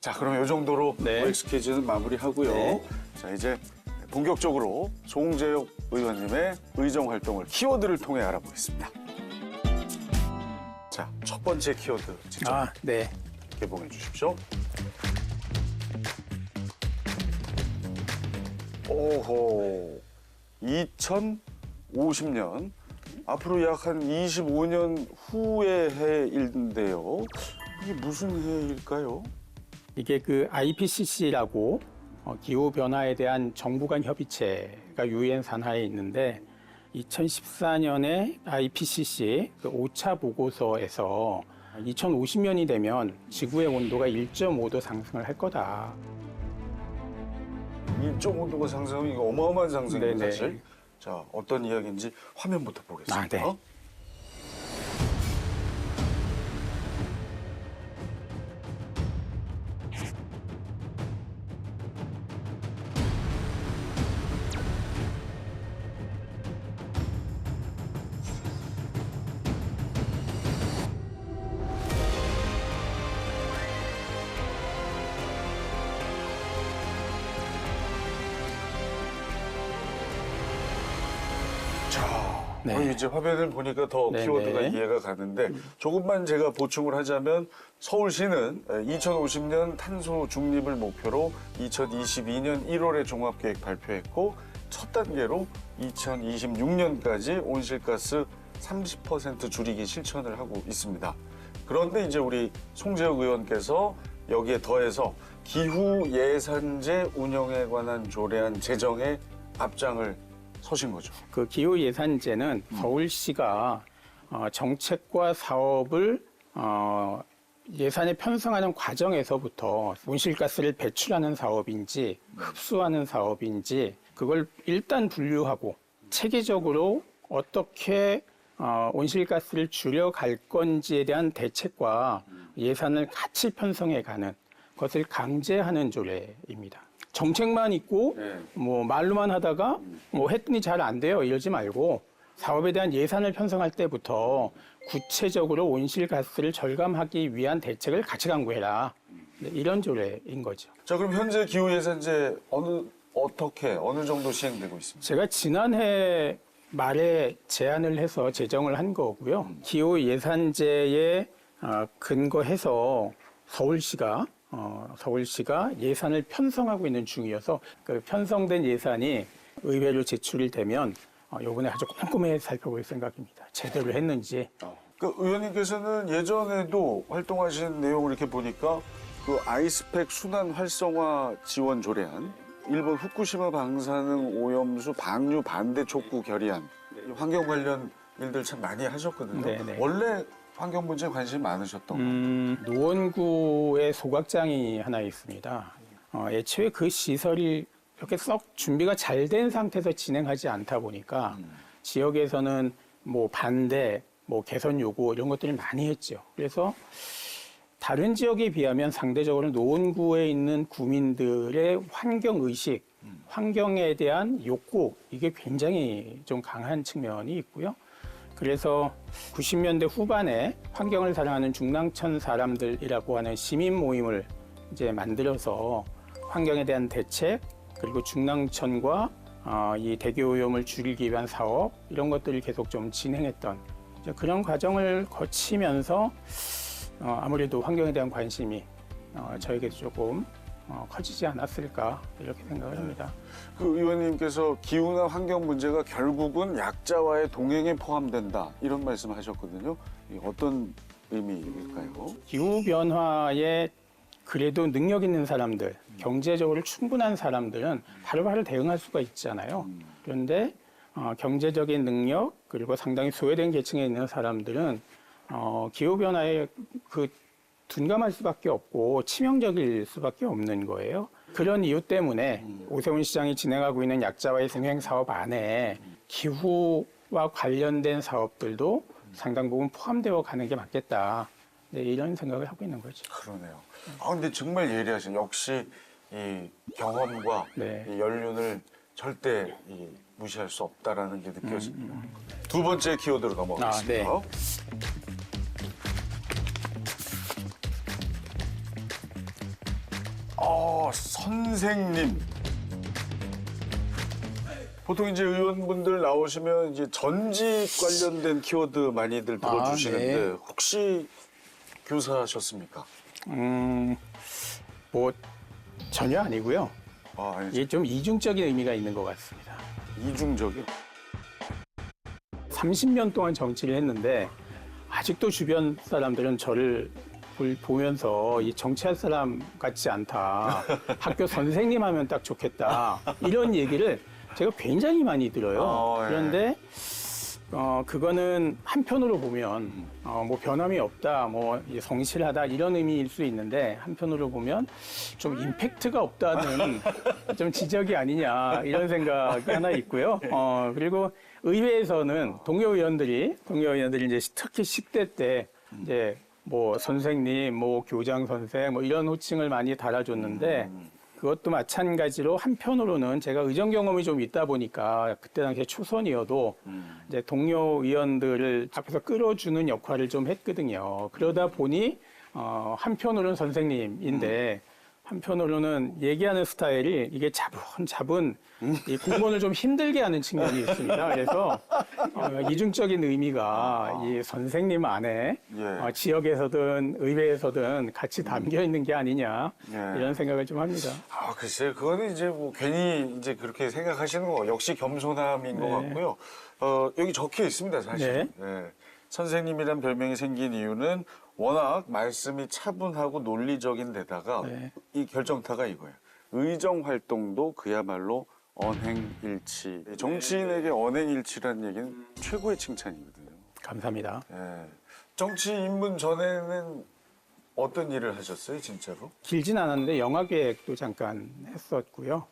자, 그럼 이 정도로 네. OX 퀴즈는 마무리하고요. 네. 자, 이제 본격적으로 송재혁 의원님의 의정 활동을 키워드를 통해 알아보겠습니다. 자, 첫 번째 키워드 직접 네. 개봉해 주십시오. 오호, 2050년 앞으로 약 한 25년 후의 해인데요. 이게 무슨 해일까요? 이게 그 IPCC라고 기후 변화에 대한 정부 간 협의체가 유엔 산하에 있는데 2014년에 IPCC 그 5차 보고서에서 2050년이 되면 지구의 온도가 1.5도 상승을 할 거다. 1.5도가 상승은 이거 어마어마한 상승이에요, 네네. 사실. 자, 어떤 이야기인지 화면부터 보겠습니다. 네. 자, 네. 이제 화면을 보니까 더 네네. 키워드가 이해가 가는데 조금만 제가 보충을 하자면 서울시는 2050년 탄소 중립을 목표로 2022년 1월에 종합계획 발표했고 첫 단계로 2026년까지 온실가스 30% 줄이기 실천을 하고 있습니다. 그런데 이제 우리 송재혁 의원께서 여기에 더해서 기후 예산제 운영에 관한 조례안 제정에 앞장을 서신 거죠. 그 기후 예산제는 서울시가 정책과 사업을 예산에 편성하는 과정에서부터 온실가스를 배출하는 사업인지 흡수하는 사업인지 그걸 일단 분류하고 체계적으로 어떻게 온실가스를 줄여갈 건지에 대한 대책과 예산을 같이 편성해 가는 것을 강제하는 조례입니다. 정책만 있고 네. 뭐 말로만 하다가 뭐 했더니 잘 안 돼요 이러지 말고 사업에 대한 예산을 편성할 때부터 구체적으로 온실가스를 절감하기 위한 대책을 같이 강구해라. 네, 이런 조례인 거죠. 자, 그럼 현재 기후 예산제 어느 정도 시행되고 있습니다. 제가 지난해 말에 제안을 해서 제정을 한 거고요. 기후 예산제에 근거해서 서울시가 예산을 편성하고 있는 중이어서 그 편성된 예산이 의회로 제출이 되면 이번에 아주 꼼꼼히 살펴볼 생각입니다. 제대로 했는지. 그 의원님께서는 예전에도 활동하신 내용을 이렇게 보니까 그 아이스팩 순환 활성화 지원 조례안, 일본 후쿠시마 방사능 오염수 방류 반대 촉구 결의안, 환경 관련 일들 참 많이 하셨거든요. 네네. 원래 환경 문제에 관심이 많으셨던 거예요? 노원구에 소각장이 하나 있습니다. 애초에 그 시설이 그렇게 썩 준비가 잘 된 상태에서 진행하지 않다 보니까 지역에서는 뭐 반대, 뭐 개선 요구 이런 것들을 많이 했죠. 그래서 다른 지역에 비하면 상대적으로 노원구에 있는 구민들의 환경의식, 환경에 대한 욕구 이게 굉장히 좀 강한 측면이 있고요. 그래서 90년대 후반에 환경을 사랑하는 중랑천 사람들이라고 하는 시민 모임을 이제 만들어서 환경에 대한 대책 그리고 중랑천과 이 대기오염을 줄이기 위한 사업 이런 것들을 계속 좀 진행했던 이제 그런 과정을 거치면서 아무래도 환경에 대한 관심이 저에게도 조금 커지지 않았을까 이렇게 생각을 합니다. 그 의원님께서 기후나 환경 문제가 결국은 약자와의 동행에 포함된다 이런 말씀을 하셨거든요. 이게 어떤 의미일까요? 기후변화에 그래도 능력 있는 사람들, 경제적으로 충분한 사람들은 바로바로 대응할 수가 있잖아요. 그런데 경제적인 능력 그리고 상당히 소외된 계층에 있는 사람들은 기후변화에 그 둔감할 수밖에 없고 치명적일 수밖에 없는 거예요. 그런 이유 때문에 오세훈 시장이 진행하고 있는 약자와의 승행 사업 안에 기후와 관련된 사업들도 상당 부분 포함되어 가는 게 맞겠다. 네, 이런 생각을 하고 있는 거죠. 그러네요. 근데 정말 예리하신 역시 이 경험과 네. 이 연륜을 절대 무시할 수 없다라는 게 느껴집니다. 두 번째 키워드로 넘어가겠습니다. 네. 선생님. 보통 이제 의원분들 나오시면 이제 전직 관련된 키워드 많이들 들어주시는데 네. 혹시 교사하셨습니까? 뭐 전혀 아니고요. 아니, 이게 좀 이중적인 의미가 있는 것 같습니다. 이중적이요. 30년 동안 정치를 했는데 아직도 주변 사람들은 저를 보면서 이 정치할 사람 같지 않다. 학교 선생님 하면 딱 좋겠다. 이런 얘기를 제가 굉장히 많이 들어요. 예. 그런데 그거는 한편으로 보면 뭐 변함이 없다, 뭐 성실하다 이런 의미일 수 있는데 한편으로 보면 좀 임팩트가 없다는 좀 지적이 아니냐 이런 생각이 하나 있고요. 그리고 의회에서는 동료 의원들이 이제 특히 10대 때 이제 뭐 선생님, 뭐 교장 선생 뭐 이런 호칭을 많이 달아줬는데 그것도 마찬가지로 한편으로는 제가 의정 경험이 좀 있다 보니까 그때 당시에 초선이어도 이제 동료 의원들을 앞에서 끌어주는 역할을 좀 했거든요. 그러다 보니 한편으로는 선생님인데 한편으로는 얘기하는 스타일이 이게 차분차분 이 공무원을 좀 힘들게 하는 측면이 있습니다. 그래서 이중적인 의미가 이 선생님 안에 예. 지역에서든 의회에서든 같이 담겨 있는 게 아니냐 이런 생각을 좀 합니다. 글쎄요. 그거는 이제 뭐 괜히 이제 그렇게 생각하시는 거 역시 겸손함인 것 같고요. 여기 적혀 있습니다, 사실. 네. 선생님이란 별명이 생긴 이유는 워낙 말씀이 차분하고 논리적인 데다가 이 결정타가 이거예요. 의정 활동도 그야말로 언행일치. 정치인에게 언행일치라는 얘기는 최고의 칭찬이거든요. 감사합니다. 정치 입문 전에는 어떤 일을 하셨어요, 진짜로? 길진 않았는데 영화 기획도 잠깐 했었고요.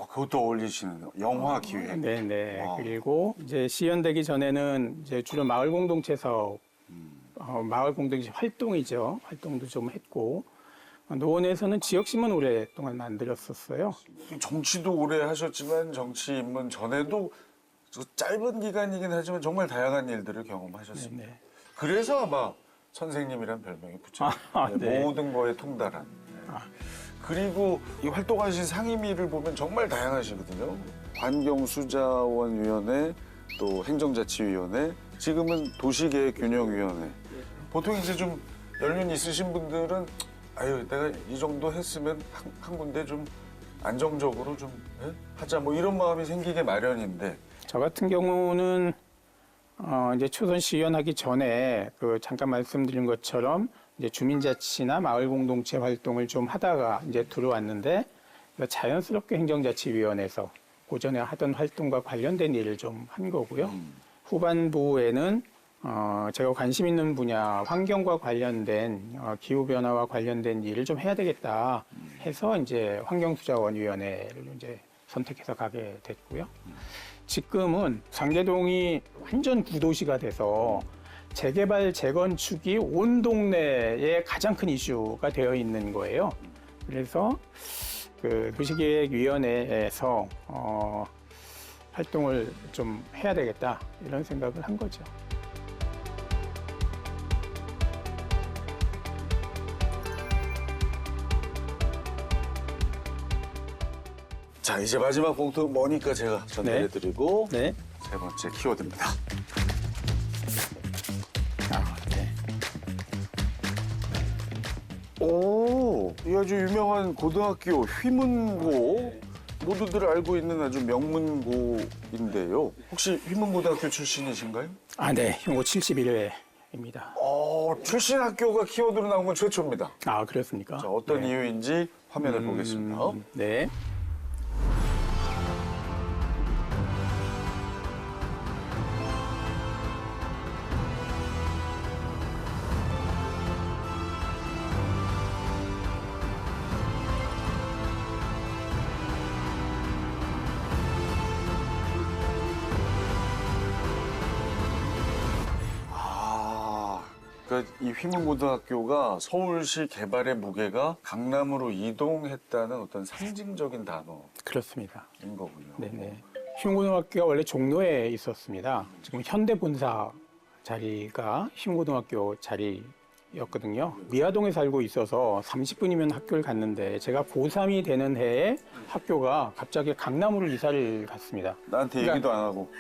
그것도 어울리시는 영화 기획. 네네. 와. 그리고 이제 시연되기 전에는 이제 주로 마을 공동체 사업, 마을 공동체 활동이죠. 활동도 좀 했고 노원에서는 지역신문 오랫동안 만들었었어요. 정치도 오래 하셨지만 정치 입문 전에도 짧은 기간이긴 하지만 정말 다양한 일들을 경험하셨습니다. 네네. 그래서 아마 선생님이란 별명이 붙였어요. 네. 모든 거에 통달한. 그리고 이 활동하신 상임위를 보면 정말 다양하시거든요. 환경수자원위원회, 또 행정자치위원회, 지금은 도시계획균형위원회. 보통 이제 좀 연륜 있으신 분들은 내가 이 정도 했으면 한 군데 좀 안정적으로 좀 하자 뭐 이런 마음이 생기게 마련인데 저 같은 경우는 이제 초선 시의원하기 전에 잠깐 말씀드린 것처럼 이제 주민자치나 마을 공동체 활동을 좀 하다가 이제 들어왔는데 자연스럽게 행정자치위원회에서 고전에 하던 활동과 관련된 일을 좀 한 거고요. 후반부에는 제가 관심 있는 분야 환경과 관련된 기후변화와 관련된 일을 좀 해야 되겠다 해서 이제 환경수자원위원회를 이제 선택해서 가게 됐고요. 지금은 상계동이 완전 구도시가 돼서 재개발, 재건축이 온 동네에 가장 큰 이슈가 되어 있는 거예요. 그래서 그 도시계획위원회에서 활동을 좀 해야 되겠다 이런 생각을 한 거죠. 자 이제 마지막 봉투 뭐니까 제가 전달해드리고 네. 세 번째 키워드입니다. 네. 오, 이 아주 유명한 고등학교 휘문고 모두들 알고 있는 아주 명문고인데요. 혹시 휘문고등학교 출신이신가요? 네. 흉고 71회입니다. 출신 학교가 키워드로 나온 건 최초입니다. 그렇습니까? 자, 어떤 이유인지 화면을 보겠습니다. 네. 그러니까 이 휘문고등학교가 서울시 개발의 무게가 강남으로 이동했다는 어떤 상징적인 단어인 그렇습니다. 거군요. 네네. 흉고등학교가 원래 종로에 있었습니다. 지금 현대본사 자리가 흉고등학교 자리가 였거든요. 미아동에 살고 있어서 30분이면 학교를 갔는데 제가 고3이 되는 해에 학교가 갑자기 강남으로 이사를 갔습니다. 나한테 그러니까- 얘기도 안 하고.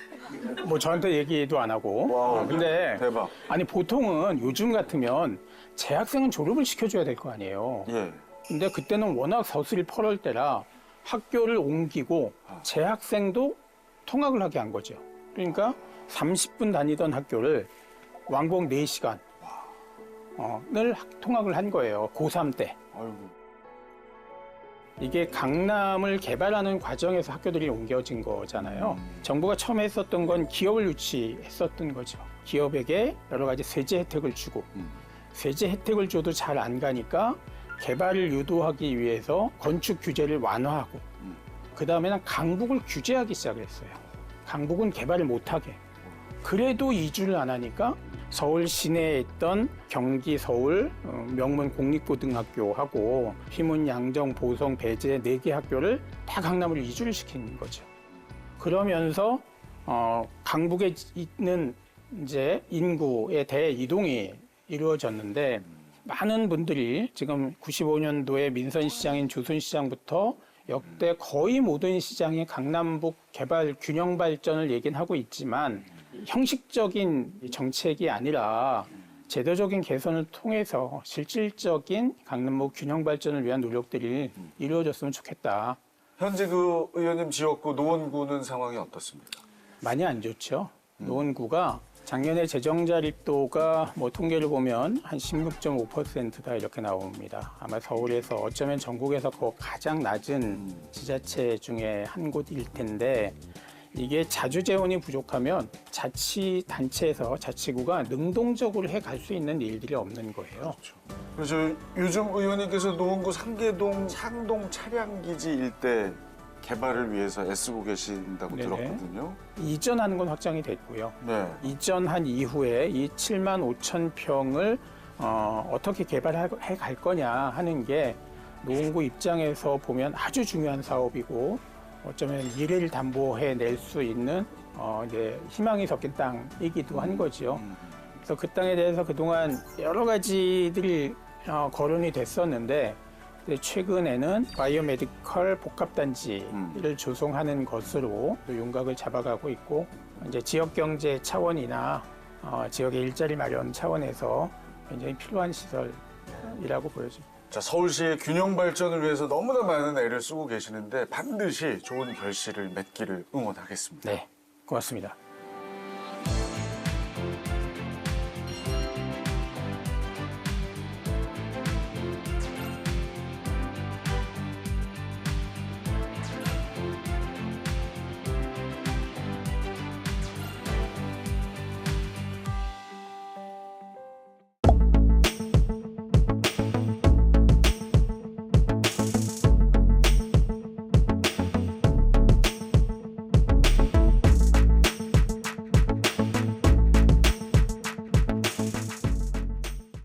뭐 저한테 얘기도 안 하고. 와우, 근데 대박. 아니 보통은 요즘 같으면 재학생은 졸업을 시켜줘야 될 거 아니에요. 예. 근데 그때는 워낙 서슬이 펄할 때라 학교를 옮기고 재학생도 통학을 하게 한 거죠. 그러니까 30분 다니던 학교를 왕복 4시간 을 통학을 한 거예요. 고3 때. 아이고. 이게 강남을 개발하는 과정에서 학교들이 옮겨진 거잖아요. 정부가 처음 했었던 건 기업을 유치했었던 거죠. 기업에게 여러 가지 세제 혜택을 주고 세제 혜택을 줘도 잘 안 가니까 개발을 유도하기 위해서 건축 규제를 완화하고 그 다음에는 강북을 규제하기 시작을 했어요. 강북은 개발을 못하게. 그래도 이주를 안 하니까 서울 시내에 있던 경기 서울 명문 공립고등학교하고 휘문 양정 보성 배재 4개 학교를 다 강남으로 이주를 시킨 거죠. 그러면서 강북에 있는 이제 인구의 대이동이 이루어졌는데 많은 분들이 지금 95년도에 민선시장인 조선시장부터 역대 거의 모든 시장이 강남북 개발 균형 발전을 얘기는 하고 있지만 형식적인 정책이 아니라 제도적인 개선을 통해서 실질적인 강남북 균형 발전을 위한 노력들이 이루어졌으면 좋겠다. 현재 그 의원님 지역구 노원구는 상황이 어떻습니까? 많이 안 좋죠. 노원구가 작년에 재정자립도가 뭐 통계를 보면 한 16.5%다 이렇게 나옵니다. 아마 서울에서 어쩌면 전국에서 가장 낮은 지자체 중에 한 곳일 텐데 이게 자주 재원이 부족하면 자치단체에서 자치구가 능동적으로 해갈 수 있는 일들이 없는 거예요. 그래서 요즘 의원님께서 노원구 상계동 창동 차량기지 일대 개발을 위해서 애쓰고 계신다고 네네. 들었거든요. 이전하는 건 확정이 됐고요. 네. 이전한 이후에 이 7만 5천 평을 어떻게 개발해 갈 거냐 하는 게 노원구 입장에서 보면 아주 중요한 사업이고 어쩌면 미래를 담보해 낼 수 있는 이제 희망이 섞인 땅이기도 한 거죠. 그래서 그 땅에 대해서 그동안 여러 가지들이 거론이 됐었는데 최근에는 바이오메디컬 복합단지를 조성하는 것으로 또 윤곽을 잡아가고 있고 이제 지역 경제 차원이나 지역의 일자리 마련 차원에서 굉장히 필요한 시설이라고 보여집니다. 자, 서울시의 균형 발전을 위해서 너무나 많은 애를 쓰고 계시는데 반드시 좋은 결실을 맺기를 응원하겠습니다. 네, 고맙습니다.